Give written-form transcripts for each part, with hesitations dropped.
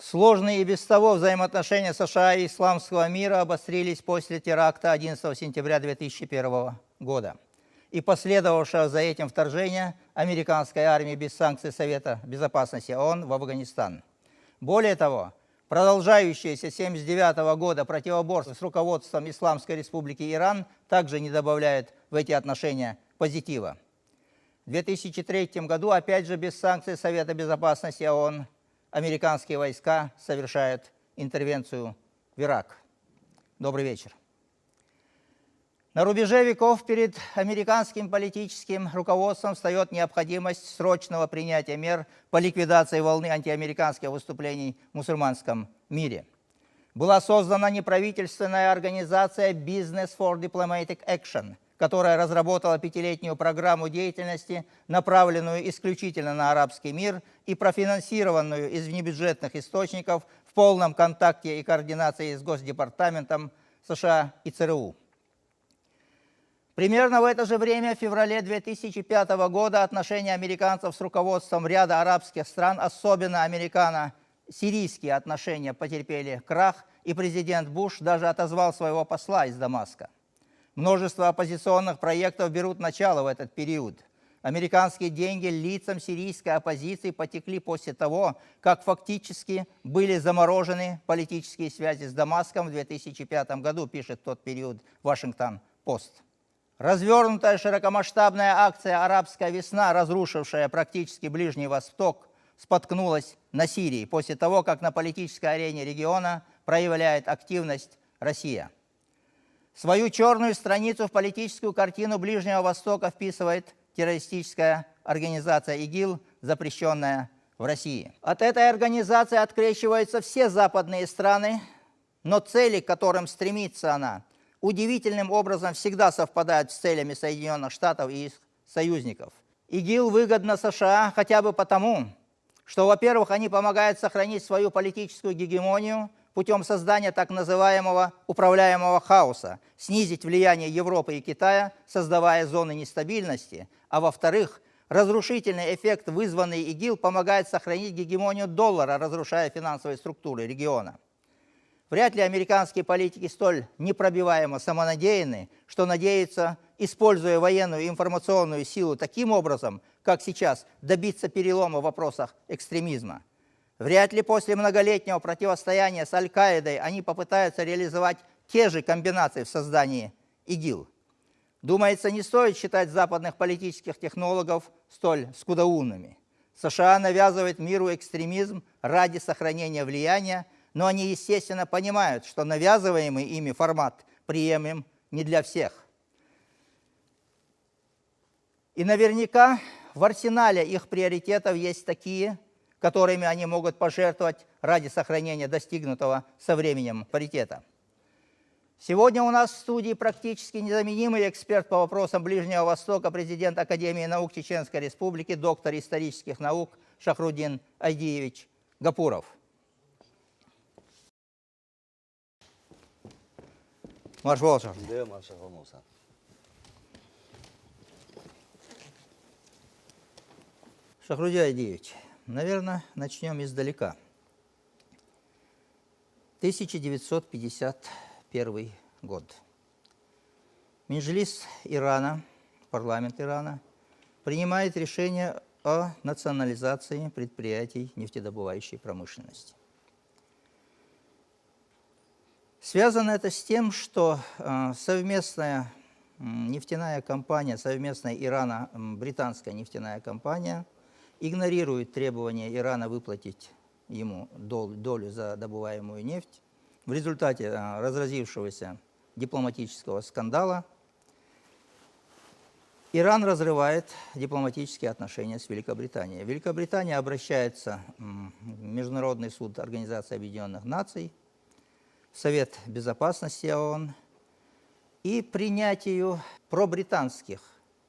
Сложные и без того взаимоотношения США и исламского мира обострились после теракта 11 сентября 2001 года и последовавшего за этим вторжения американской армии без санкций Совета Безопасности ООН в Афганистан. Более того, продолжающееся с 1979 года противоборство с руководством Исламской Республики Иран также не добавляет в эти отношения позитива. В 2003 году, опять же без санкций Совета Безопасности ООН, американские войска совершают интервенцию в Ирак. Добрый вечер. На рубеже веков перед американским политическим руководством встает необходимость срочного принятия мер по ликвидации волны антиамериканских выступлений в мусульманском мире. Была создана неправительственная организация Business for Diplomatic Action, которая разработала 5-летнюю программу деятельности, направленную исключительно на арабский мир и профинансированную из внебюджетных источников в полном контакте и координации с Госдепартаментом США и ЦРУ. Примерно в это же время, в феврале 2005 года, отношения американцев с руководством ряда арабских стран, особенно американо-сирийские отношения, потерпели крах, и президент Буш даже отозвал своего посла из Дамаска. Множество оппозиционных проектов берут начало в этот период. Американские деньги лицам сирийской оппозиции потекли после того, как фактически были заморожены политические связи с Дамаском в 2005 году, пишет в тот период Вашингтон-Пост. Развернутая широкомасштабная акция «Арабская весна», разрушившая практически Ближний Восток, споткнулась на Сирии после того, как на политической арене региона проявляет активность Россия. Свою черную страницу в политическую картину Ближнего Востока вписывает террористическая организация ИГИЛ, запрещенная в России. От этой организации открещиваются все западные страны, но цели, к которым стремится она, удивительным образом всегда совпадают с целями Соединенных Штатов и их союзников. ИГИЛ выгодно США хотя бы потому, что, во-первых, они помогают сохранить свою политическую гегемонию путем создания так называемого управляемого хаоса, снизить влияние Европы и Китая, создавая зоны нестабильности, а во-вторых, разрушительный эффект, вызванный ИГИЛ, помогает сохранить гегемонию доллара, разрушая финансовые структуры региона. Вряд ли американские политики столь непробиваемо самонадеянны, что надеются, используя военную и информационную силу таким образом, как сейчас, добиться перелома в вопросах экстремизма. Вряд ли после многолетнего противостояния с Аль-Каидой они попытаются реализовать те же комбинации в создании ИГИЛ. Думается, не стоит считать западных политических технологов столь скудоумными. США навязывают миру экстремизм ради сохранения влияния, но они, естественно, понимают, что навязываемый ими формат приемлем не для всех. И наверняка в арсенале их приоритетов есть такие, которыми они могут пожертвовать ради сохранения достигнутого со временем паритета. Сегодня у нас в студии практически незаменимый эксперт по вопросам Ближнего Востока, президент Академии наук Чеченской Республики, доктор исторических наук Шахрудин Айдиевич Гапуров. Марш Волшев. Да, марш Волмуса. Шахрудин Айдиевич, наверное, начнем издалека. 1951 год. Меджлис Ирана, парламент Ирана, принимает решение о национализации предприятий нефтедобывающей промышленности. Связано это с тем, что совместная нефтяная компания, совместная Ирано-британская нефтяная компания игнорирует требования Ирана выплатить ему долю за добываемую нефть. В результате разразившегося дипломатического скандала Иран разрывает дипломатические отношения с Великобританией. Великобритания обращается в Международный суд Организации Объединенных Наций, в Совет Безопасности ООН, и принятию пробританских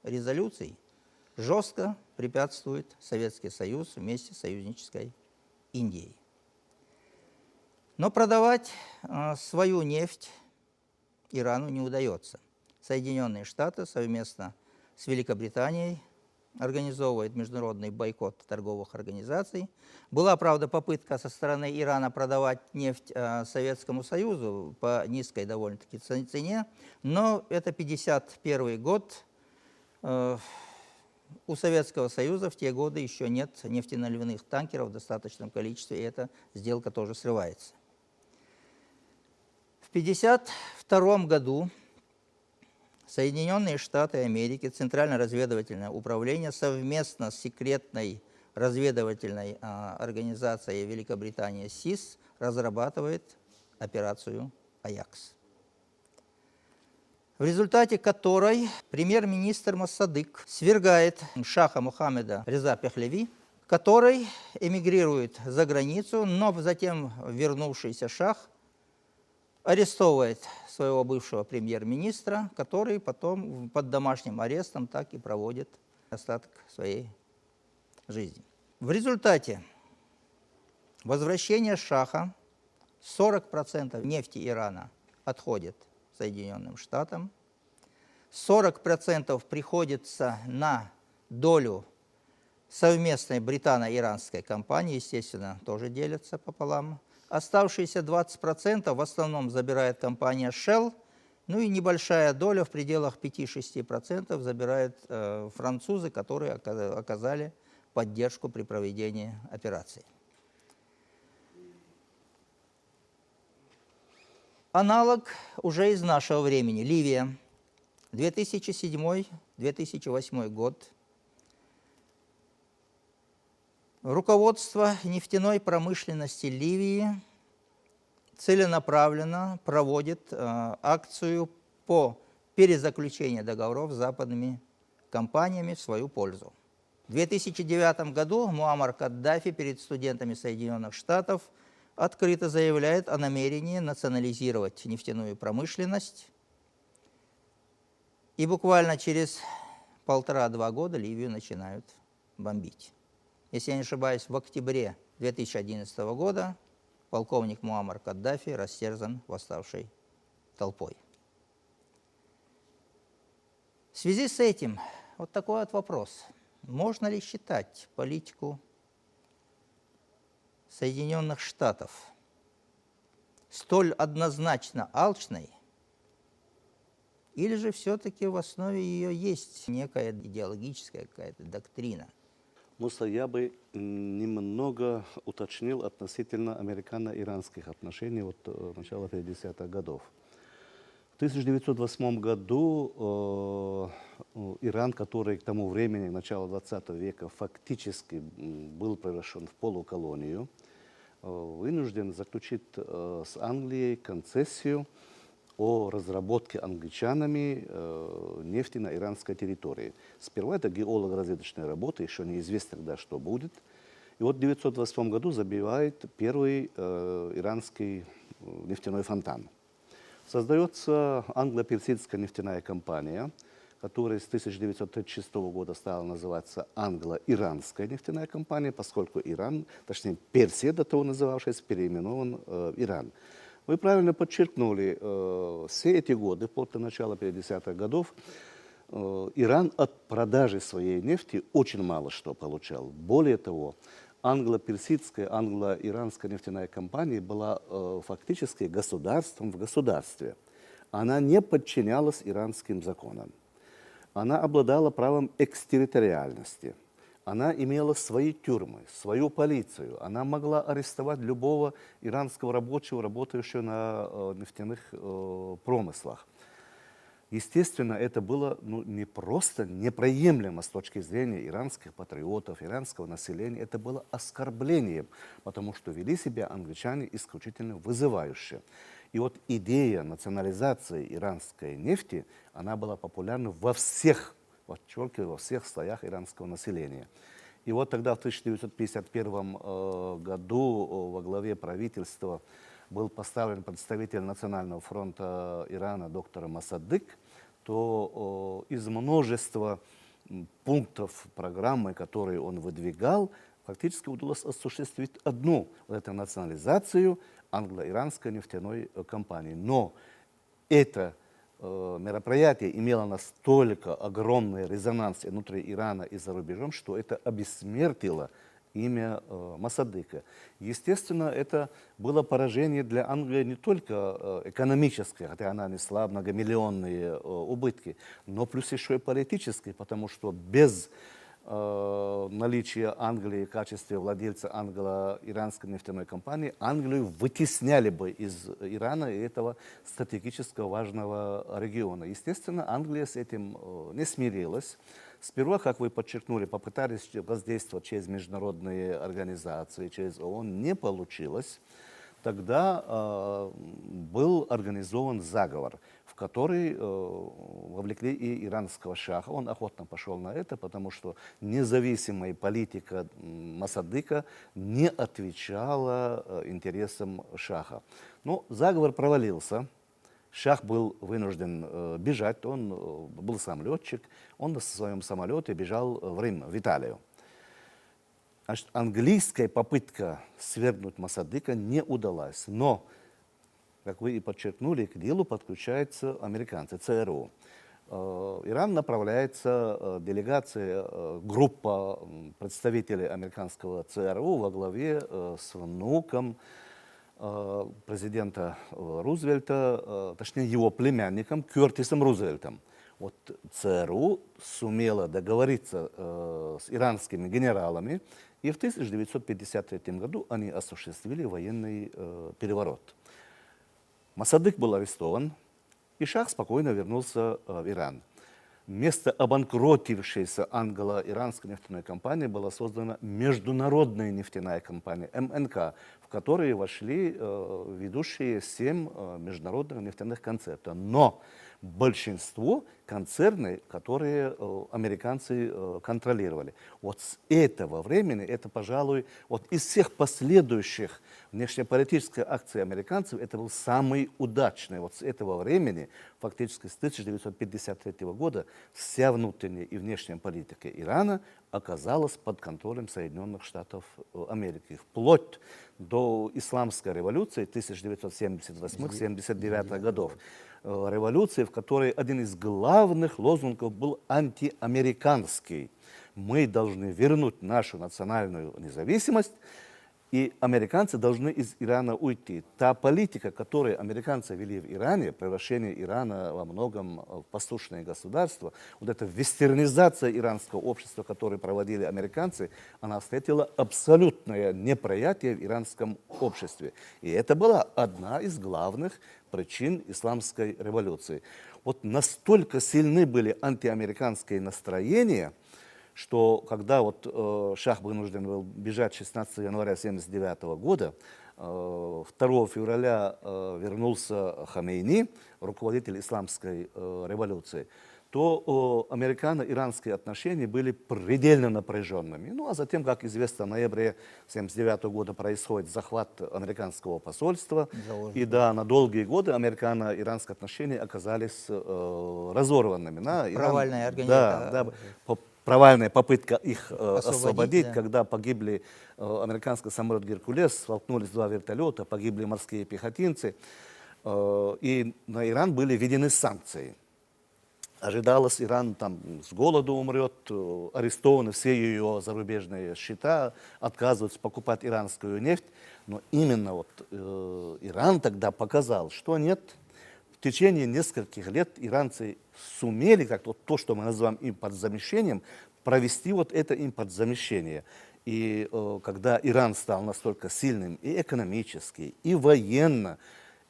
резолюций жестко препятствует Советский Союз вместе с союзнической Индией. Но продавать свою нефть Ирану не удается. Соединенные Штаты совместно с Великобританией организовывает международный бойкот торговых организаций. Была, правда, попытка со стороны Ирана продавать нефть Советскому Союзу по низкой довольно-таки цене, но это 1951 год. У Советского Союза в те годы еще нет нефтеналивных танкеров в достаточном количестве, и эта сделка тоже срывается. В 1952 году Соединенные Штаты Америки, Центральное разведывательное управление совместно с секретной разведывательной организацией Великобритании СИС разрабатывает операцию «Аякс», в результате которой премьер-министр Моссадык свергает шаха Мухаммеда Реза Пехлеви, который эмигрирует за границу, но затем вернувшийся шах арестовывает своего бывшего премьер-министра, который потом под домашним арестом так и проводит остаток своей жизни. В результате возвращения шаха 40% нефти Ирана отходит Соединенным Штатам, 40% приходится на долю совместной британо-иранской компании, естественно, тоже делятся пополам. Оставшиеся 20% в основном забирает компания Shell, ну и небольшая доля в пределах 5-6% забирают французы, которые оказали поддержку при проведении операции. Аналог уже из нашего времени. Ливия. 2007-2008 год. Руководство нефтяной промышленности Ливии целенаправленно проводит акцию по перезаключению договоров с западными компаниями в свою пользу. В 2009 году Муаммар Каддафи перед студентами Соединенных Штатов открыто заявляет о намерении национализировать нефтяную промышленность. И буквально через 1,5-2 года Ливию начинают бомбить. Если я не ошибаюсь, в октябре 2011 года полковник Муаммар Каддафи растерзан восставшей толпой. В связи с этим вот такой вот вопрос. Можно ли считать политику Соединенных Штатов столь однозначно алчной, или же все-таки в основе ее есть некая идеологическая какая-то доктрина? Муса, я бы немного уточнил относительно американо-иранских отношений от начала 50-х годов. В 1908 году Иран, который к тому времени, к началу 20 века, фактически был превращен в полуколонию, вынужден заключить с Англией концессию о разработке англичанами нефти на иранской территории. Сперва это геолого-разведочная работа, еще неизвестно, когда что будет. И вот в 1928 году забивает первый иранский нефтяной фонтан. Создается англо-персидская нефтяная компания, которая с 1936 года стала называться англо-иранская нефтяная компания, поскольку Иран, точнее Персия, до того называвшаяся, переименован Иран. Вы правильно подчеркнули, все эти годы, вплоть до начала 50-х годов, Иран от продажи своей нефти очень мало что получал. Более того, англо-персидская, англо-иранская нефтяная компания была фактически государством в государстве. Она не подчинялась иранским законам. Она обладала правом экстерриториальности. Она имела свои тюрьмы, свою полицию. Она могла арестовать любого иранского рабочего, работающего на нефтяных промыслах. Естественно, это было не просто неприемлемо с точки зрения иранских патриотов, иранского населения. Это было оскорблением, потому что вели себя англичане исключительно вызывающе. И вот идея национализации иранской нефти, она была популярна во всех, подчеркиваю, во всех слоях иранского населения. И вот тогда, в 1951 году, во главе правительства был поставлен представитель Национального фронта Ирана доктор Моссадык, то из множества пунктов программы, которые он выдвигал, фактически удалось осуществить одну, вот эту национализацию англо-иранской нефтяной компании. Но эта мероприятие имело настолько огромный резонанс внутри Ирана и за рубежом, что это обессмертило имя Мосаддыка. Естественно, это было поражение для Англии не только экономическое, хотя она несла многомиллионные убытки, но плюс еще и политическое, потому что без наличия Англии в качестве владельца англо-иранской нефтяной компании Англию вытесняли бы из Ирана и этого стратегически важного региона. Естественно, Англия с этим не смирилась. Сперва, как вы подчеркнули, попытались воздействовать через международные организации, через ООН, не получилось. Тогда был организован заговор, в который вовлекли и иранского шаха. Он охотно пошел на это, потому что независимая политика Мосаддыка не отвечала интересам шаха. Но заговор провалился. Шах был вынужден бежать, он был сам летчик, он на своем самолете бежал в Рим, в Италию. Значит, английская попытка свергнуть Мосаддыка не удалась, но, как вы и подчеркнули, к делу подключаются американцы, ЦРУ. Иран направляется делегация, группа представителей американского ЦРУ во главе с внуком президента Рузвельта, точнее его племянником Кертисом Рузвельтом. Вот ЦРУ сумела договориться с иранскими генералами, и в 1953 году они осуществили военный переворот. Мосаддык был арестован, и шах спокойно вернулся в Иран. Вместо обанкротившейся англо-иранской нефтяной компании была создана международная нефтяная компания МНК, в которой вошли ведущие 7 международных нефтяных концернов. Но большинство концерны, которые американцы контролировали. Вот с этого времени, это, пожалуй, вот из всех последующих внешнеполитических акций американцев, это был самый удачный. Вот с этого времени, фактически с 1953 года, вся внутренняя и внешняя политика Ирана оказалась под контролем Соединенных Штатов Америки. Вплоть до исламской революции 1978-79 годов. Революции, в которой один из главных лозунгов был антиамериканский. Мы должны вернуть нашу национальную независимость, и американцы должны из Ирана уйти. Та политика, которую американцы вели в Иране, превращение Ирана во многом в послушное государство, вот эта вестернизация иранского общества, которую проводили американцы, она встретила абсолютное неприятие в иранском обществе. И это была одна из главных причин исламской революции. Вот настолько сильны были антиамериканские настроения, что когда вот шах вынужден был бежать 16 января 1979 года, 2 февраля вернулся Хамейни, руководитель исламской революции, то американо-иранские отношения были предельно напряженными. Ну а затем, как известно, в ноябре 1979 года происходит захват американского посольства. И да, на долгие годы американо-иранские отношения оказались разорванными. Провальная организация. Да, провальная попытка их освободить, да. Когда погибли американский самолет «Геркулес», столкнулись 2 вертолета, погибли морские пехотинцы, и на Иран были введены санкции. Ожидалось, Иран там с голоду умрет, арестованы все ее зарубежные счета, отказываются покупать иранскую нефть. Но именно вот Иран тогда показал, что нет. В течение нескольких лет иранцы сумели как-то вот то, что мы называем импортзамещением, провести вот это импортзамещение. И когда Иран стал настолько сильным и экономически, и военно,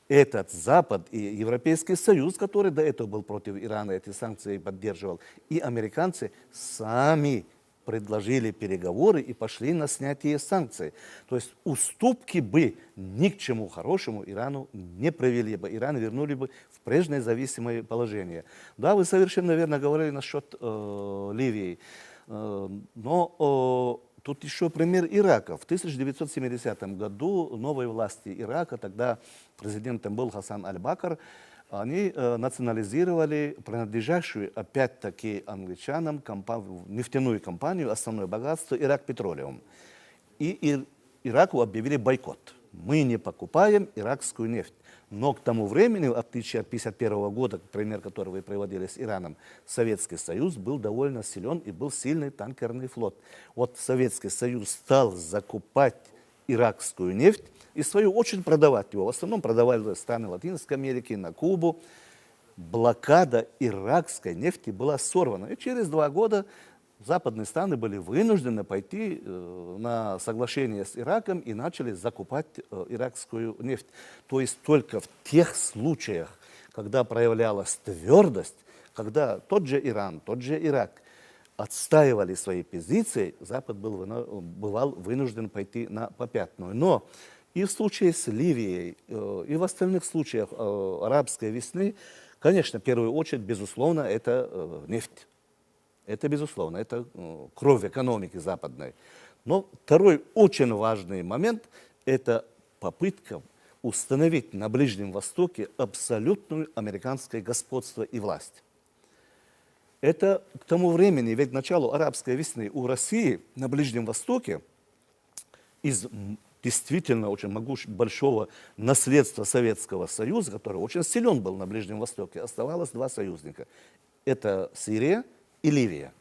этот Запад и Европейский Союз, который до этого был против Ирана, эти санкции поддерживал, и американцы сами предложили переговоры и пошли на снятие санкций. То есть уступки бы ни к чему хорошему Ирану не привели бы. Иран вернули бы в прежнее зависимое положение. Да, вы совершенно верно говорили насчет Ливии. Но тут еще пример Ирака. В 1970 году новые власти Ирака, тогда президентом был Хасан аль-Бакр, они национализировали принадлежащую опять-таки англичанам нефтяную компанию, основное богатство Ирак Петролиум. И Ираку объявили бойкот. мы не покупаем иракскую нефть. Но к тому времени, в отличие от 1951 года, пример, который вы приводили с Ираном, Советский Союз был довольно силен и был сильный танкерный флот. Вот Советский Союз стал закупать иракскую нефть и, в свою очередь, продавать его. В основном продавали страны Латинской Америки, на Кубу. Блокада иракской нефти была сорвана. И через 2 года западные страны были вынуждены пойти на соглашение с Ираком и начали закупать иракскую нефть. То есть только в тех случаях, когда проявлялась твердость, когда тот же Иран, тот же Ирак отстаивали свои позиции, Запад бывал вынужден пойти на попятную. Но и в случае с Ливией, и в остальных случаях арабской весны, конечно, в первую очередь, безусловно, это нефть. Это безусловно, это кровь экономики западной. Но второй очень важный момент – это попытка установить на Ближнем Востоке абсолютную американское господство и власть. Это к тому времени, ведь к началу арабской весны у России на Ближнем Востоке из действительно очень большого наследства Советского Союза, который очень силен был на Ближнем Востоке, оставалось 2 союзника. Это Сирия и Ливия.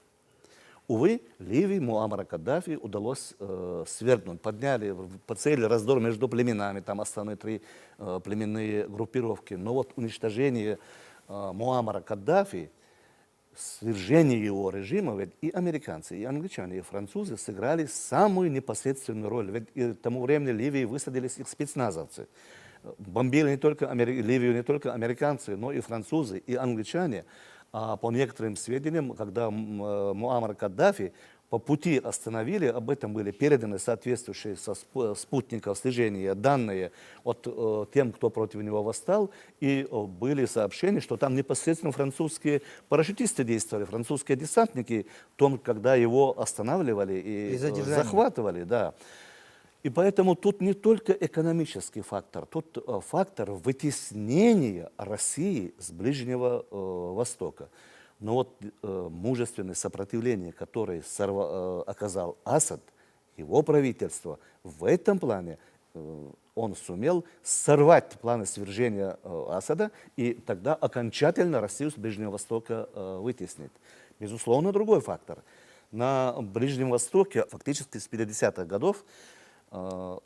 Увы, Ливии Муаммара Каддафи удалось свергнуть. Подняли по цели раздор между племенами, там основные 3 племенные группировки. Но вот уничтожение Муаммара Каддафи, свержение его режима, ведь и американцы, и англичане, и французы сыграли самую непосредственную роль. Ведь к тому времени в Ливии высадились их спецназовцы. Бомбили Ливию не только американцы, но и французы, и англичане. А по некоторым сведениям, когда Муаммар Каддафи по пути остановили, об этом были переданы соответствующие со спутников слежения данные от тем, кто против него восстал, и были сообщения, что там непосредственно французские парашютисты действовали, французские десантники, когда его останавливали и захватывали. Да. И поэтому тут не только экономический фактор, тут фактор вытеснения России с Ближнего Востока. Но вот мужественное сопротивление, которое оказал Асад, его правительство, в этом плане он сумел сорвать планы свержения Асада и тогда окончательно Россию с Ближнего Востока вытеснить. Безусловно, другой фактор. На Ближнем Востоке фактически с 50-х годов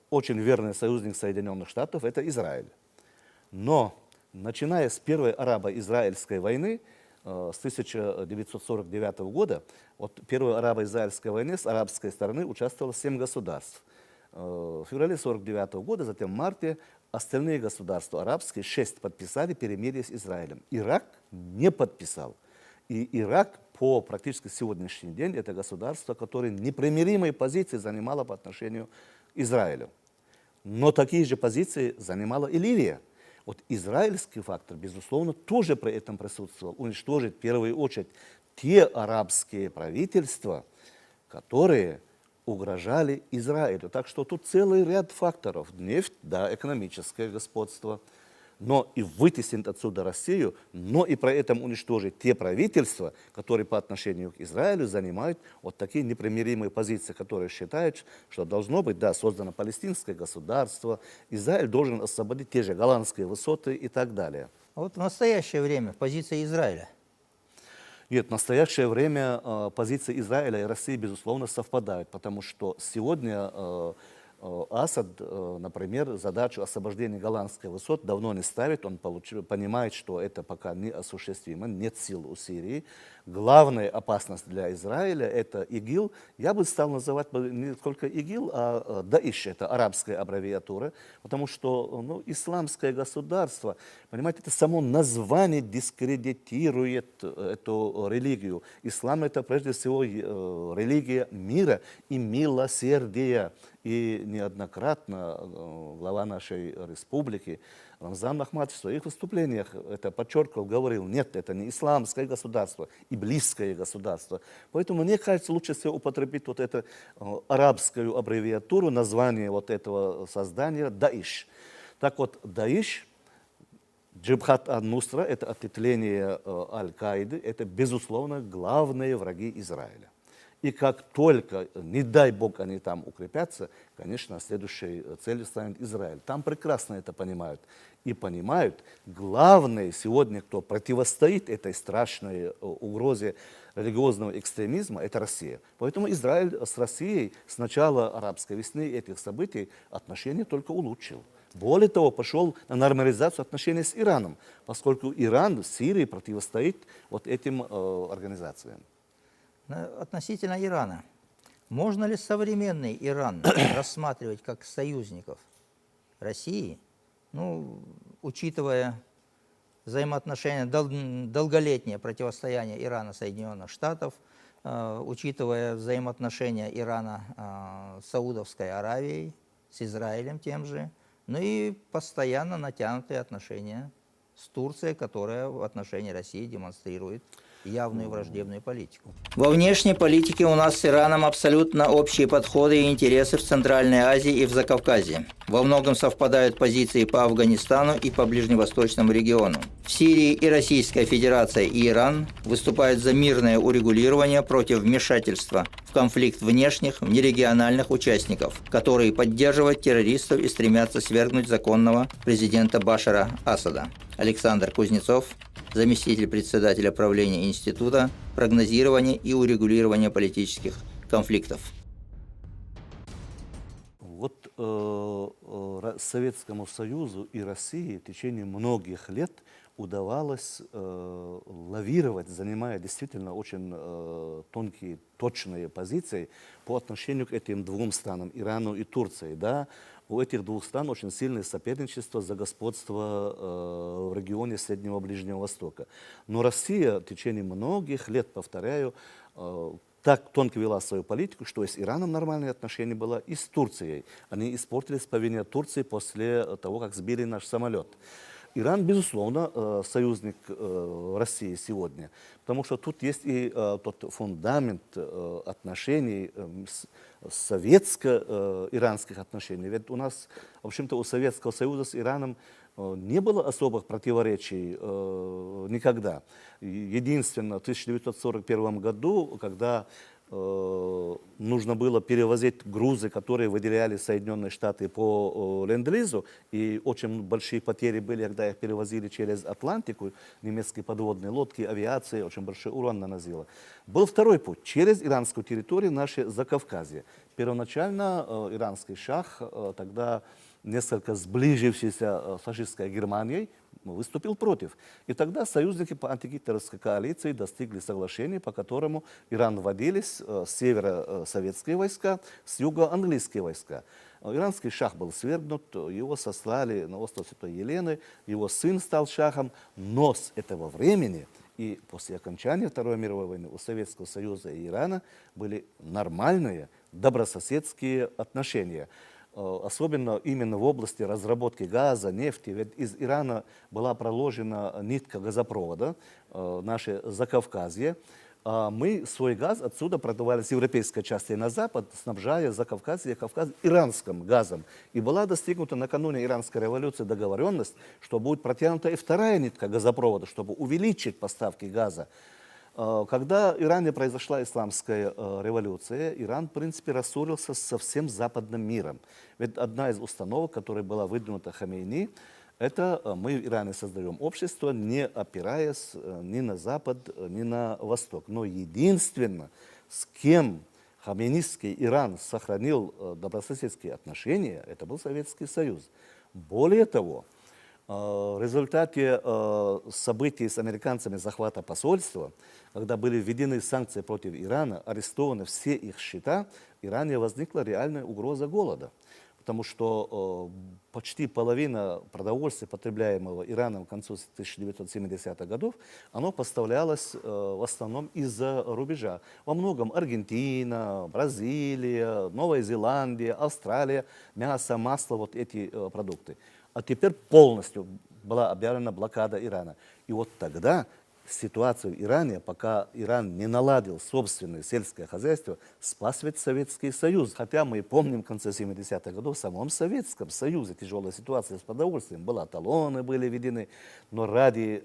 очень верный союзник Соединенных Штатов – это Израиль. Но начиная с первой арабо-израильской войны с 1949 года, вот первой арабо-израильской войны с арабской стороны участвовало 7 государств. В феврале 1949 года, затем в марте, остальные государства арабские, 6, подписали перемирие с Израилем. Ирак не подписал. И Ирак по практически сегодняшний день это государство, которое непримиримые позиции занимало по отношению к Израилю. Но такие же позиции занимала и Ливия. Вот израильский фактор, безусловно, тоже при этом присутствовал. Уничтожить в первую очередь те арабские правительства, которые угрожали Израилю. Так что тут целый ряд факторов. Нефть, да, экономическое господство, но и вытеснить отсюда Россию, но и при этом уничтожить те правительства, которые по отношению к Израилю занимают вот такие непримиримые позиции, которые считают, что должно быть, да, создано палестинское государство, Израиль должен освободить те же Голландские высоты и так далее. А вот в настоящее время позиция Израиля? Нет, в настоящее время позиции Израиля и России, безусловно, совпадают, потому что сегодня Асад, например, задачу освобождения Голландских высот давно не ставит. Он понимает, что это пока неосуществимо, нет сил у Сирии. Главная опасность для Израиля – это ИГИЛ. Я бы стал называть не только ИГИЛ, а Даиш – это арабская аббревиатура, потому что исламское государство, понимаете, это само название дискредитирует эту религию. Ислам – это прежде всего религия мира и милосердия. И неоднократно глава нашей республики Рамзан Ахматович в своих выступлениях это подчеркивал, говорил, нет, это не исламское государство, и близкое государство. Поэтому, мне кажется, лучше всего употребить вот эту арабскую аббревиатуру, название вот этого создания Даиш. Так вот, Даиш, Джибхат ан-Нусра, это ответвление Аль-Каиды, это, безусловно, главные враги Израиля. И как только, не дай бог, они там укрепятся, конечно, следующей целью станет Израиль. Там прекрасно это понимают. И понимают, главное сегодня, кто противостоит этой страшной угрозе религиозного экстремизма, это Россия. Поэтому Израиль с Россией с начала арабской весны этих событий отношения только улучшил. Более того, пошел на нормализацию отношений с Ираном, поскольку Иран в Сирии противостоит вот этим организациям. Относительно Ирана. Можно ли современный Иран рассматривать как союзников России, ну, учитывая взаимоотношения, долголетнее противостояние Ирана Соединенных Штатов, учитывая взаимоотношения Ирана с Саудовской Аравией, с Израилем тем же, ну и постоянно натянутые отношения с Турцией, которая в отношении России демонстрирует явную враждебную политику. Во внешней политике у нас с Ираном абсолютно общие подходы и интересы в Центральной Азии и в Закавказье. Во многом совпадают позиции по Афганистану и по ближневосточному региону. В Сирии и Российская Федерация, и Иран выступают за мирное урегулирование против вмешательства в конфликт внешних, внерегиональных участников, которые поддерживают террористов и стремятся свергнуть законного президента Башара Асада. Александр Кузнецов, заместитель председателя правления Института прогнозирования и урегулирования политических конфликтов. Вот Советскому Союзу и России в течение многих лет удавалось лавировать, занимая действительно очень тонкие, точные позиции по отношению к этим двум странам, Ирану и Турции. Да? У этих двух стран очень сильное соперничество за господство в регионе Среднего Ближнего Востока. Но Россия в течение многих лет, повторяю, так тонко вела свою политику, что и с Ираном нормальные отношения было, и с Турцией. Они испортились по вине Турции после того, как сбили наш самолет. Иран, безусловно, союзник России сегодня, потому что тут есть и тот фундамент отношений, советско-иранских отношений. Ведь у нас, в общем-то, у Советского Союза с Ираном не было особых противоречий никогда. Единственно, в 1941 году, когда нужно было перевозить грузы, которые выделяли Соединенные Штаты по ленд-лизу, и очень большие потери были, когда их перевозили через Атлантику, немецкие подводные лодки, авиация, очень большой урон наносила. Был второй путь, через иранскую территорию, наше Закавказье. Первоначально иранский шах, тогда несколько сближившийся с фашистской Германией, выступил против. И тогда союзники по антигитлеровской коалиции достигли соглашения, по которому Иран вводились с севера советские войска, с юга английские войска. Иранский шах был свергнут, его сослали на остров Святой Елены, его сын стал шахом, но с этого времени и после окончания Второй мировой войны у Советского Союза и Ирана были нормальные добрососедские отношения. Особенно именно в области разработки газа, нефти. Ведь из Ирана была проложена нитка газопровода, наше Закавказье. Мы свой газ отсюда продавали с европейской части на запад, снабжая Закавказье и Кавказ иранским газом. И была достигнута накануне иранской революции договоренность, что будет протянута и вторая нитка газопровода, чтобы увеличить поставки газа. Когда в Иране произошла исламская революция, Иран, в принципе, рассорился со всем западным миром. Ведь одна из установок, которая была выдвинута Хамейни, это мы в Иране создаем общество, не опираясь ни на Запад, ни на Восток. Но единственно, с кем хамейнистский Иран сохранил добрососедские отношения, это был Советский Союз. Более того, в результате событий с американцами захвата посольства, когда были введены санкции против Ирана, арестованы все их счета, в Иране возникла реальная угроза голода. Потому что почти половина продовольствия, потребляемого Ираном к концу 1970-х годов, оно поставлялось в основном из-за рубежа. Во многом Аргентина, Бразилия, Новая Зеландия, Австралия, мясо, масло, вот эти продукты. А теперь полностью была объявлена блокада Ирана. И вот тогда ситуацию в Иране, пока Иран не наладил собственное сельское хозяйство, спас ведь Советский Союз. Хотя мы помним, в конце 70-х годов в самом Советском Союзе тяжелая ситуация с продовольствием была, талоны были введены, но ради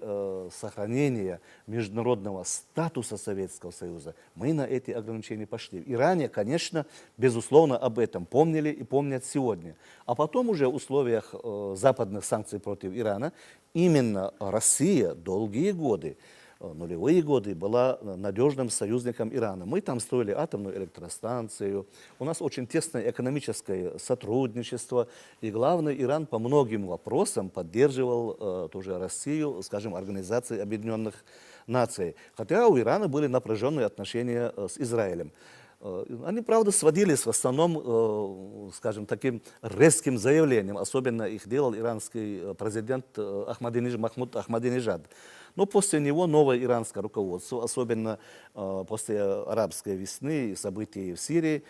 сохранения международного статуса Советского Союза мы на эти ограничения пошли. В Иране, конечно, безусловно, об этом помнили и помнят сегодня. А потом уже в условиях западных санкций против Ирана именно Россия долгие годы, нулевые годы, была надежным союзником Ирана. Мы там строили атомную электростанцию, у нас очень тесное экономическое сотрудничество, и главное, Иран по многим вопросам поддерживал тоже Россию, скажем, Организации Объединенных Наций. Хотя у Ирана были напряженные отношения с Израилем. Они, правда, сводились в основном, скажем, таким резким заявлением. Особенно их делал иранский президент Махмуд Ахмадинежад. Но после него новое иранское руководство, особенно после арабской весны и событий в Сирии,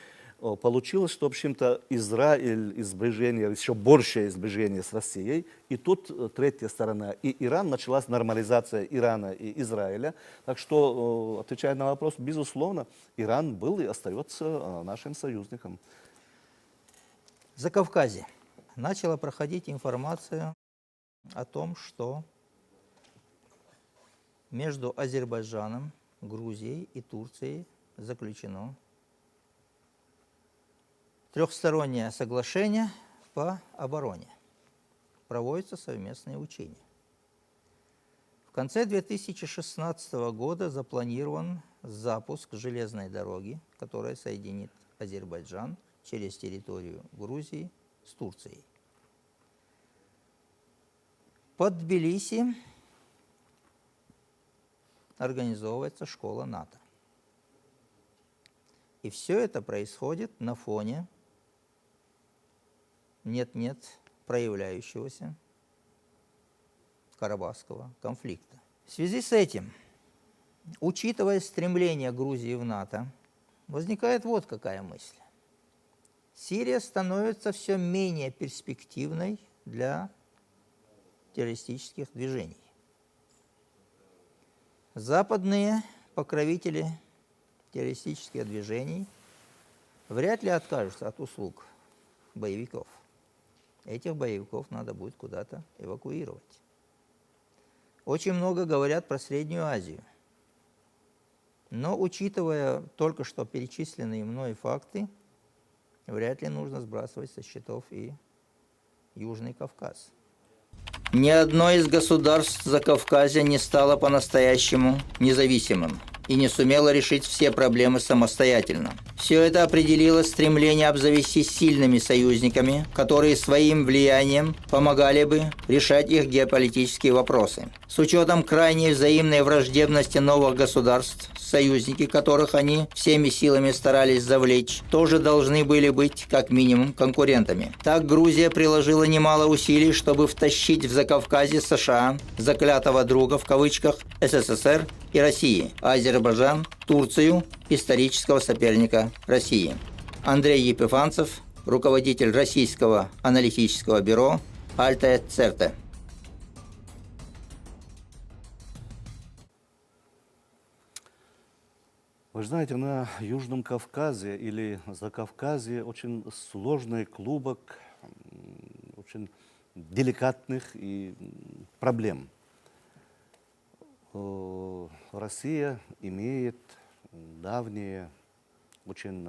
получилось, что, в общем-то, Израиль сближение, еще большее сближение с Россией. И тут третья сторона, и Иран, началась нормализация Ирана и Израиля. Так что, отвечая на вопрос, безусловно, Иран был и остается нашим союзником. В Закавказье начала проходить информация о том, что между Азербайджаном, Грузией и Турцией заключено трехстороннее соглашение по обороне. Проводятся совместные учения. В конце 2016 года запланирован запуск железной дороги, которая соединит Азербайджан через территорию Грузии с Турцией. Под Тбилиси организовывается школа НАТО. И все это происходит на фоне нет-нет проявляющегося Карабахского конфликта. В связи с этим, учитывая стремление Грузии в НАТО, возникает вот какая мысль. Сирия становится все менее перспективной для террористических движений. Западные покровители террористических движений вряд ли откажутся от услуг боевиков. Этих боевиков надо будет куда-то эвакуировать. Очень много говорят про Среднюю Азию. Но, учитывая только что перечисленные мной факты, вряд ли нужно сбрасывать со счетов и Южный Кавказ. Ни одно из государств Закавказья не стало по-настоящему независимым и не сумело решить все проблемы самостоятельно. Все это определило стремление обзавестись сильными союзниками, которые своим влиянием помогали бы решать их геополитические вопросы. С учетом крайней взаимной враждебности новых государств, союзники которых они всеми силами старались завлечь, тоже должны были быть как минимум конкурентами. Так Грузия приложила немало усилий, чтобы втащить в Закавказье США, заклятого друга в кавычках, СССР и России, а Азербайджан – Турцию, исторического соперника России. Андрей Епифанцев, руководитель Российского аналитического бюро «Альтая Церте». Вы знаете, на Южном Кавказе или Закавказье очень сложный клубок очень деликатных и проблем. Россия имеет давние, очень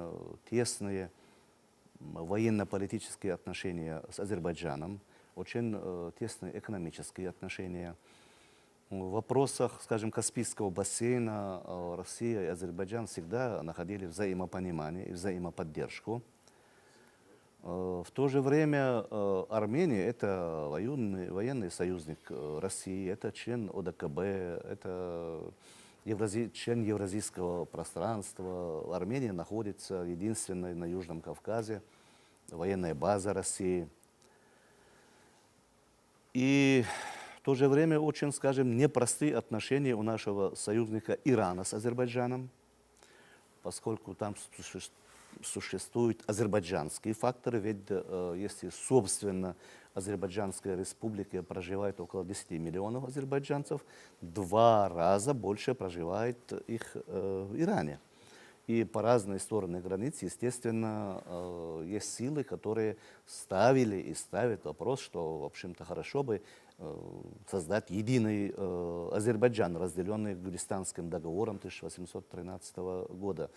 тесные военно-политические отношения с Азербайджаном, очень тесные экономические отношения. В вопросах, скажем, Каспийского бассейна Россия и Азербайджан всегда находили взаимопонимание и взаимоподдержку. В то же время Армения – это военный союзник России, это член ОДКБ, это член Евразийского пространства. Армения находится единственной на Южном Кавказе, военная база России. И в то же время очень, скажем, непростые отношения у нашего союзника Ирана с Азербайджаном, поскольку там существуют азербайджанские факторы, ведь если, собственно, Азербайджанской республике проживает около 10 миллионов азербайджанцев, 2 раза больше проживает их в Иране. И по разные стороны границ, естественно, есть силы, которые ставили и ставят вопрос, что, в общем-то, хорошо бы создать единый Азербайджан, разделенный Гюлистанским договором 1813 года.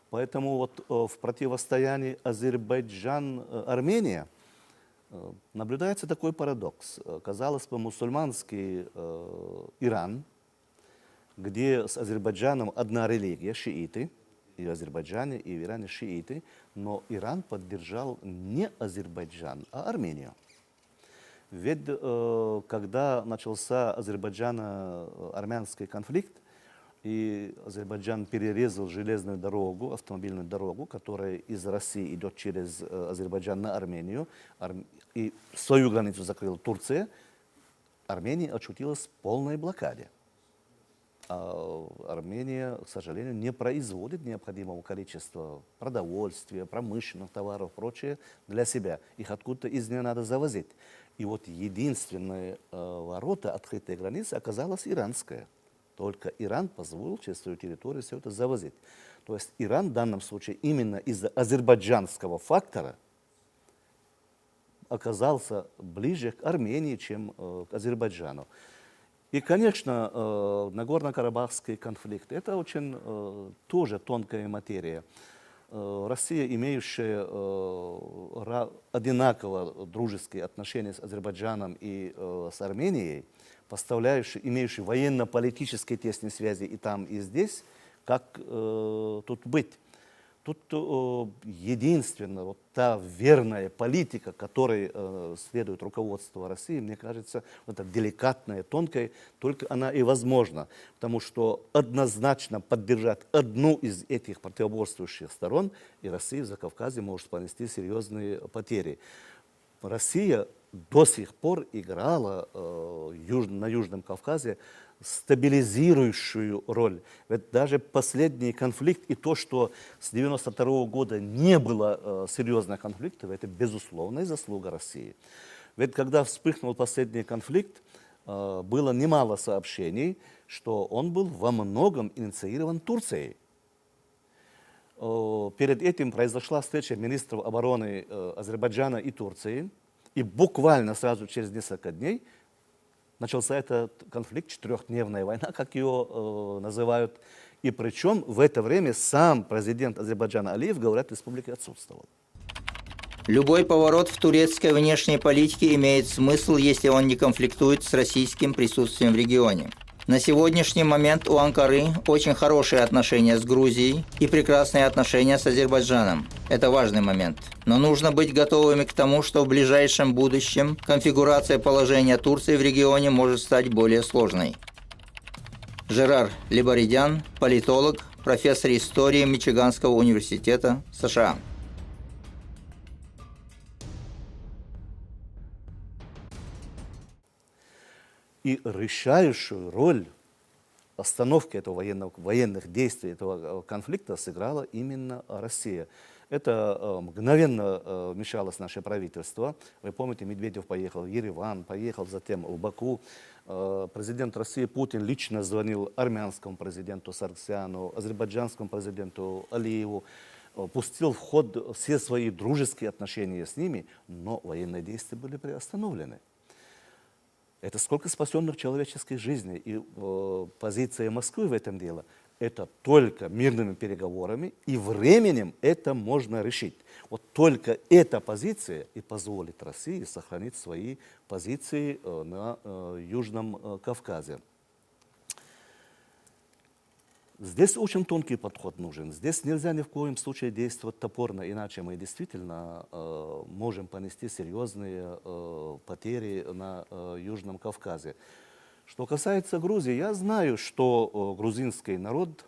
Поэтому вот в противостоянии Азербайджан-Армения наблюдается такой парадокс. Казалось бы, мусульманский Иран, где с Азербайджаном одна религия, шииты, и в Азербайджане, и в Иране шииты, но Иран поддержал не Азербайджан, а Армению. Ведь когда начался Азербайджано-армянский конфликт, и Азербайджан перерезал железную дорогу, автомобильную дорогу, которая из России идет через Азербайджан на Армению, и свою границу закрыла Турция, Армения очутилась в полной блокаде. А Армения, к сожалению, не производит необходимого количества продовольствия, промышленных товаров, прочее для себя. Их откуда-то из нее надо завозить. И вот единственные ворота открытой границы оказалась иранская. Только Иран позволил через свою территорию все это завозить. То есть Иран в данном случае именно из-за азербайджанского фактора оказался ближе к Армении, чем к Азербайджану. И, конечно, Нагорно-Карабахский конфликт – это очень тоже тонкая материя. Россия, имеющая одинаково дружеские отношения с Азербайджаном и с Арменией, имеющий военно-политические тесные связи и там, и здесь, как тут быть? Тут единственная вот та верная политика, которой следует руководство России, мне кажется, вот эта деликатная, тонкая, только она и возможна. Потому что однозначно поддержать одну из этих противоборствующих сторон, и Россия в Закавказье может понести серьезные потери. Россия до сих пор играла на Южном Кавказе стабилизирующую роль. Ведь даже последний конфликт и то, что с 1992 года не было серьезных конфликтов, это безусловная заслуга России. Ведь когда вспыхнул последний конфликт, было немало сообщений, что он был во многом инициирован Турцией. Перед этим произошла встреча министров обороны Азербайджана и Турции, и буквально сразу через несколько дней начался этот конфликт, 4-дневная война, как ее называют. И причем в это время сам президент Азербайджана Алиев, говорят, республики отсутствовал. Любой поворот в турецкой внешней политике имеет смысл, если он не конфликтует с российским присутствием в регионе. На сегодняшний момент у Анкары очень хорошие отношения с Грузией и прекрасные отношения с Азербайджаном. Это важный момент. Но нужно быть готовыми к тому, что в ближайшем будущем конфигурация положения Турции в регионе может стать более сложной. Жерар Лебаридян, политолог, профессор истории Мичиганского университета, США. И решающую роль остановки этого военных действий, этого конфликта сыграла именно Россия. Это мгновенно вмешалось наше правительство. Вы помните, Медведев поехал в Ереван, поехал затем в Баку. Президент России Путин лично звонил армянскому президенту Сарксяну, азербайджанскому президенту Алиеву, пустил в ход все свои дружеские отношения с ними, но военные действия были приостановлены. Это сколько спасенных человеческих жизней. И позиция Москвы в этом деле – это только мирными переговорами, и временем это можно решить. Вот только эта позиция и позволит России сохранить свои позиции на Южном Кавказе. Здесь очень тонкий подход нужен. Здесь нельзя ни в коем случае действовать топорно, иначе мы действительно можем понести серьезные потери на Южном Кавказе. Что касается Грузии, я знаю, что грузинский народ,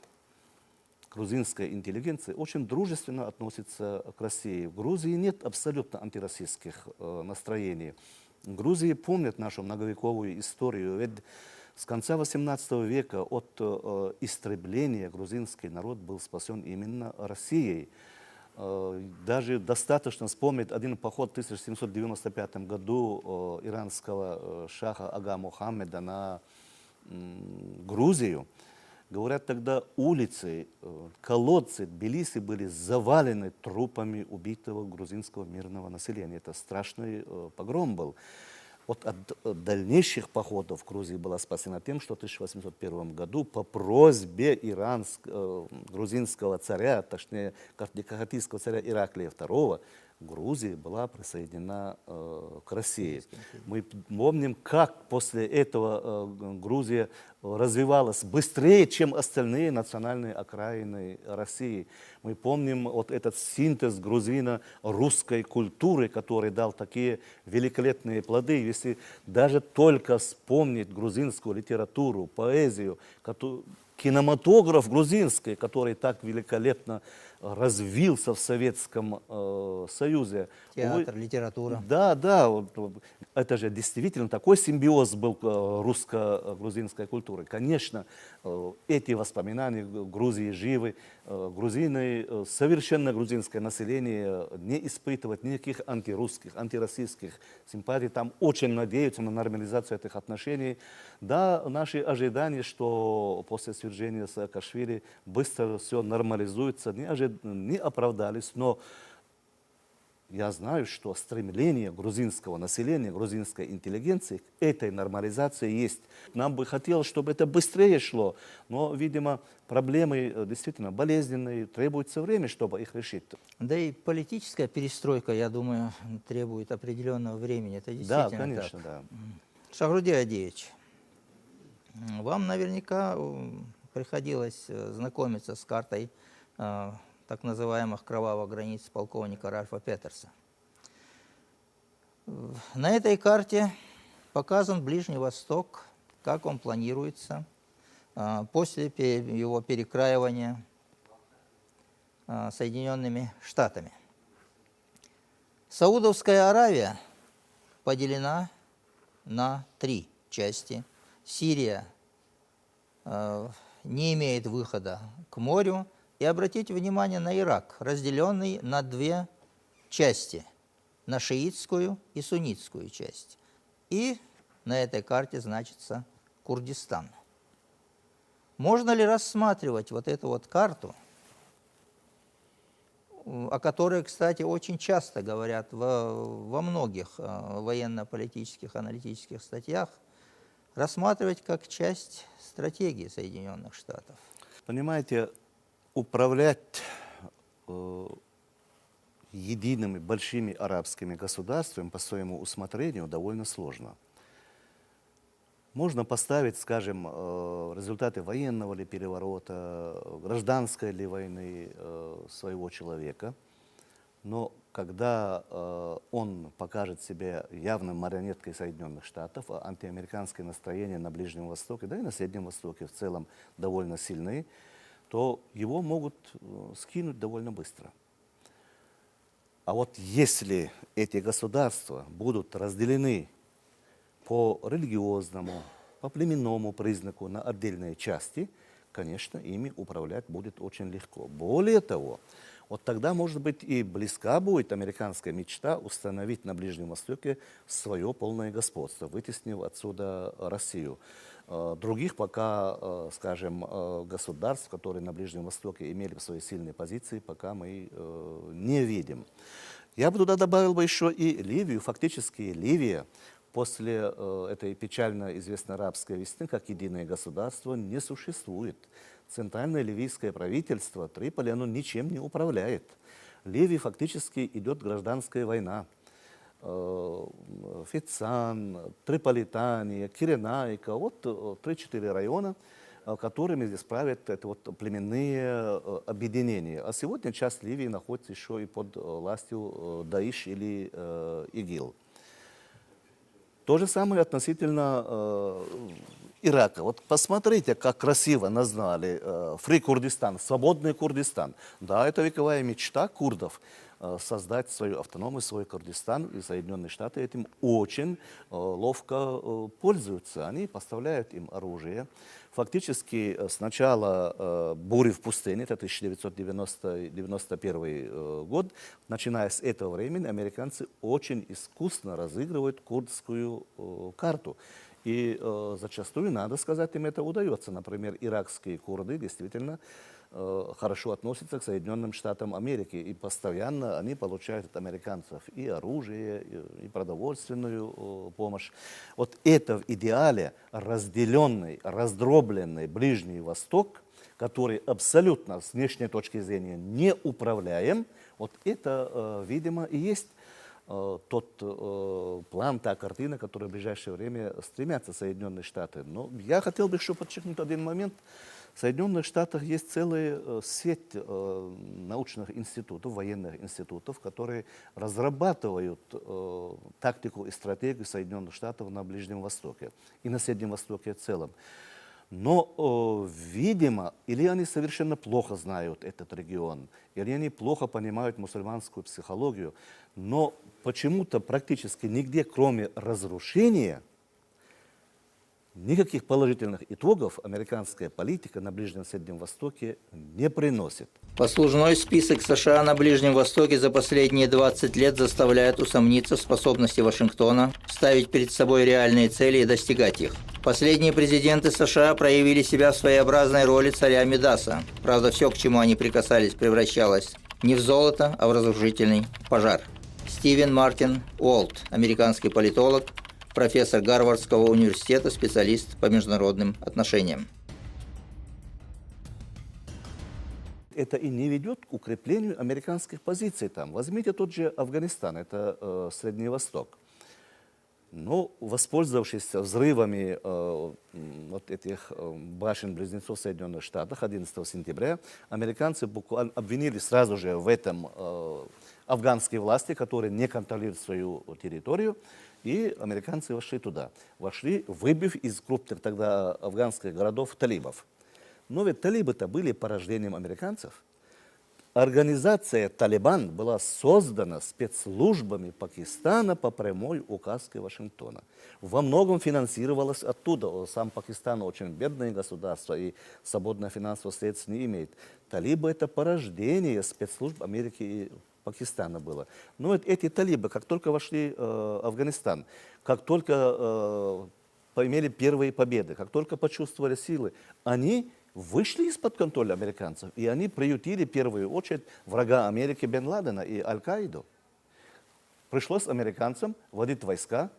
грузинская интеллигенция очень дружественно относится к России. В Грузии нет абсолютно антироссийских настроений. В Грузии помнят нашу многовековую историю. Ведь с конца XVIII века от истребления грузинский народ был спасен именно Россией. Даже достаточно вспомнить один поход в 1795 году иранского шаха Ага Мухаммеда на Грузию. Говорят, тогда улицы, колодцы Тбилиси были завалены трупами убитого грузинского мирного населения. Это страшный погром был. Вот от дальнейших походов Грузия была спасена тем, что в 1801 году по просьбе грузинского царя, точнее кахатийского царя Ираклия II, Грузия была присоединена к России. Мы помним, как после этого Грузия развивалась быстрее, чем остальные национальные окраины России. Мы помним вот этот синтез грузино-русской культуры, который дал такие великолепные плоды. Если даже только вспомнить грузинскую литературу, поэзию, кинематограф грузинский, который так великолепно развился в Советском Союзе. Театр, литература. Да, да, это же действительно такой симбиоз был русско-грузинской культуры. Конечно, эти воспоминания Грузии живы. Грузины, совершенно грузинское население не испытывает никаких антирусских, антироссийских симпатий. Там очень надеются на нормализацию этих отношений. Да, наши ожидания, что после свержения Саакашвили быстро все нормализуется, не оправдались, но я знаю, что стремление грузинского населения, грузинской интеллигенции к этой нормализации есть. Нам бы хотелось, чтобы это быстрее шло, но, видимо, проблемы действительно болезненные, требуется время, чтобы их решить. Да и политическая перестройка, я думаю, требует определенного времени. Это Да, действительно конечно, так. да. Шахруди Адеевич, вам наверняка приходилось знакомиться с картой так называемых кровавых границ полковника Ральфа Петерса. На этой карте показан Ближний Восток, как он планируется после его перекраивания Соединенными Штатами. Саудовская Аравия поделена на 3 части. Сирия не имеет выхода к морю. И обратите внимание на Ирак, разделенный на 2 части, на шиитскую и суннитскую часть. И на этой карте значится Курдистан. Можно ли рассматривать вот эту вот карту, о которой, кстати, очень часто говорят во многих военно-политических аналитических статьях, рассматривать как часть стратегии Соединенных Штатов? Понимаете, управлять едиными большими арабскими государствами по своему усмотрению довольно сложно. Можно поставить, скажем, результаты военного ли переворота, гражданской ли войны своего человека, но когда он покажет себя явно марионеткой Соединенных Штатов, а антиамериканские настроения на Ближнем Востоке, да и на Среднем Востоке в целом довольно сильны, то его могут скинуть довольно быстро. А вот если эти государства будут разделены по религиозному, по племенному признаку на отдельные части, конечно, ими управлять будет очень легко. Более того, вот тогда, может быть, и близка будет американская мечта установить на Ближнем Востоке свое полное господство, вытеснив отсюда Россию. Других пока, скажем, государств, которые на Ближнем Востоке имели свои сильные позиции, пока мы не видим. Я бы туда добавил бы еще и Ливию. Фактически Ливия после этой печально известной арабской весны, как единое государство, не существует. Центральное ливийское правительство Триполи, оно ничем не управляет. В Ливии фактически идет гражданская война. Фецан, Триполитания, Киренайка, вот 3-4 района, которыми здесь правят это вот племенные объединения. А сегодня часть Ливии находится еще и под властью Даиш или ИГИЛ. То же самое относительно Ирака. Вот посмотрите, как красиво назвали Фри Курдистан, свободный Курдистан. Да, это вековая мечта курдов создать свою автономию, свой Курдистан, и Соединенные Штаты этим очень ловко пользуются. Они поставляют им оружие. Фактически с начала бури в пустыне, это 1991 год, начиная с этого времени, американцы очень искусно разыгрывают курдскую карту. И зачастую, надо сказать, им это удается. Например, иракские курды действительно хорошо относятся к Соединенным Штатам Америки. И постоянно они получают от американцев и оружие, и продовольственную помощь. Вот это в идеале разделенный, раздробленный Ближний Восток, который абсолютно с внешней точки зрения не управляем, вот это, видимо, и есть тот план, та картина, которая в ближайшее время стремятся Соединенные Штаты. Но я хотел бы еще подчеркнуть один момент. В Соединенных Штатах есть целая сеть научных институтов, военных институтов, которые разрабатывают тактику и стратегию Соединенных Штатов на Ближнем Востоке и на Среднем Востоке в целом. Но, видимо, или они совершенно плохо знают этот регион, или они плохо понимают мусульманскую психологию, но почему-то практически нигде, кроме разрушения, никаких положительных итогов американская политика на Ближнем и Среднем Востоке не приносит. Послужной список США на Ближнем Востоке за последние 20 лет заставляет усомниться в способности Вашингтона ставить перед собой реальные цели и достигать их. Последние президенты США проявили себя в своеобразной роли царя Мидаса. Правда, все, к чему они прикасались, превращалось не в золото, а в разрушительный пожар. Стивен Мартин Уолт, американский политолог, профессор Гарвардского университета, специалист по международным отношениям. Это и не ведет к укреплению американских позиций там. Возьмите тот же Афганистан, это Средний Восток. Но, воспользовавшись взрывами вот этих башен-близнецов в Соединенных Штатах 11 сентября, американцы буквально обвинили сразу же в этом афганские власти, которые не контролируют свою территорию, и американцы вошли туда. Вошли, выбив из крупных тогда афганских городов талибов. Но ведь талибы-то были порождением американцев. Организация «Талибан» была создана спецслужбами Пакистана по прямой указке Вашингтона. Во многом финансировалась оттуда. Сам Пакистан очень бедное государство и свободное финансовое средство не имеет. Талибы – это порождение спецслужб Америки и Пакистана было. Но вот эти талибы, как только вошли в Афганистан, как только имели первые победы, как только почувствовали силы, они вышли из-под контроля американцев, и они приютили в первую очередь врага Америки Бен Ладена и Аль-Каиду. Пришлось американцам вводить войска.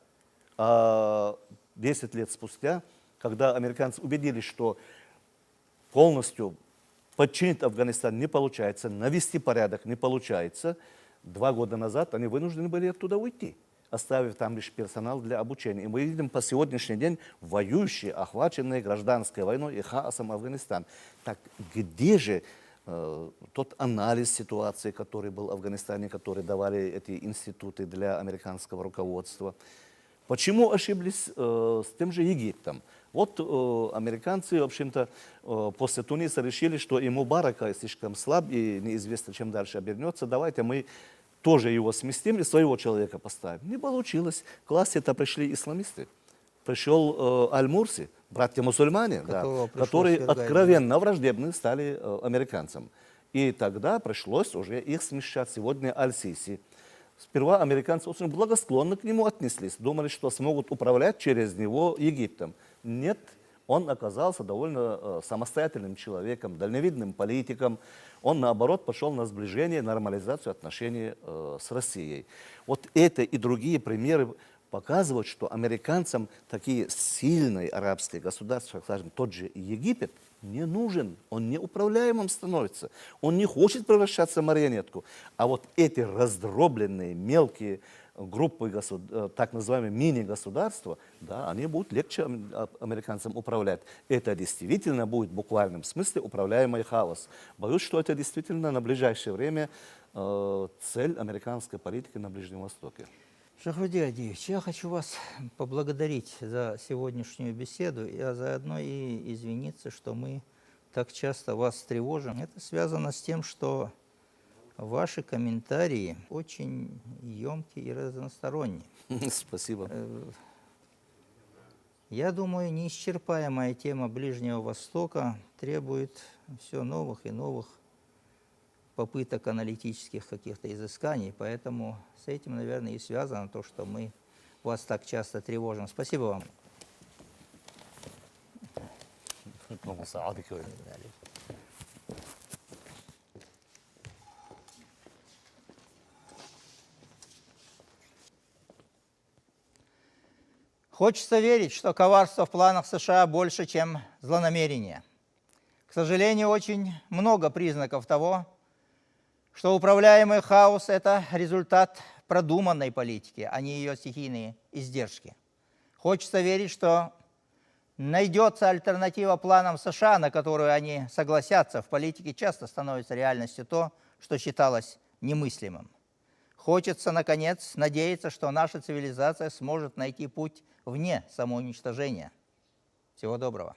10 лет спустя, когда американцы убедились, что полностью подчинить Афганистан не получается, навести порядок не получается, 2 года назад они вынуждены были оттуда уйти, оставив там лишь персонал для обучения. И мы видим по сегодняшний день воюющие, охваченные гражданской войной и хаосом Афганистан. Так где же тот анализ ситуации, который был в Афганистане, который давали эти институты для американского руководства? Почему ошиблись с тем же Египтом? Вот американцы, в общем-то, после Туниса решили, что и Мубарака слишком слаб, и неизвестно, чем дальше обернется. Давайте мы тоже его сместим и своего человека поставим. Не получилось. К власти-то пришли исламисты. Пришел Аль-Мурси, братья-мусульмане, да, которые откровенно враждебны стали американцам. И тогда пришлось уже их смещать. Сегодня Аль-Сиси. Сперва американцы очень благосклонно к нему отнеслись, думали, что смогут управлять через него Египтом. Нет, он оказался довольно самостоятельным человеком, дальновидным политиком. Он, наоборот, пошел на сближение, нормализацию отношений с Россией. Вот это и другие примеры показывают, что американцам такие сильные арабские государства, скажем, тот же Египет, не нужен, он неуправляемым становится, он не хочет превращаться в марионетку. А вот эти раздробленные мелкие группы, так называемые мини-государства, да, они будут легче американцам управлять. Это действительно будет в буквальном смысле управляемый хаос. Боюсь, что это действительно на ближайшее время цель американской политики на Ближнем Востоке. Шахруди Адиевич, я хочу вас поблагодарить за сегодняшнюю беседу, а заодно и извиниться, что мы так часто вас тревожим. Это связано с тем, что ваши комментарии очень емкие и разносторонние. Спасибо. Я думаю, неисчерпаемая тема Ближнего Востока требует все новых и новых попыток аналитических каких-то изысканий, поэтому с этим, наверное, и связано то, что мы вас так часто тревожим. Спасибо вам. Хочется верить, что коварство в планах США больше, чем злонамерение. К сожалению, очень много признаков того, что управляемый хаос – это результат продуманной политики, а не ее стихийные издержки. Хочется верить, что найдется альтернатива планам США, на которую они согласятся. В политике часто становится реальностью то, что считалось немыслимым. Хочется, наконец, надеяться, что наша цивилизация сможет найти путь вне самоуничтожения. Всего доброго.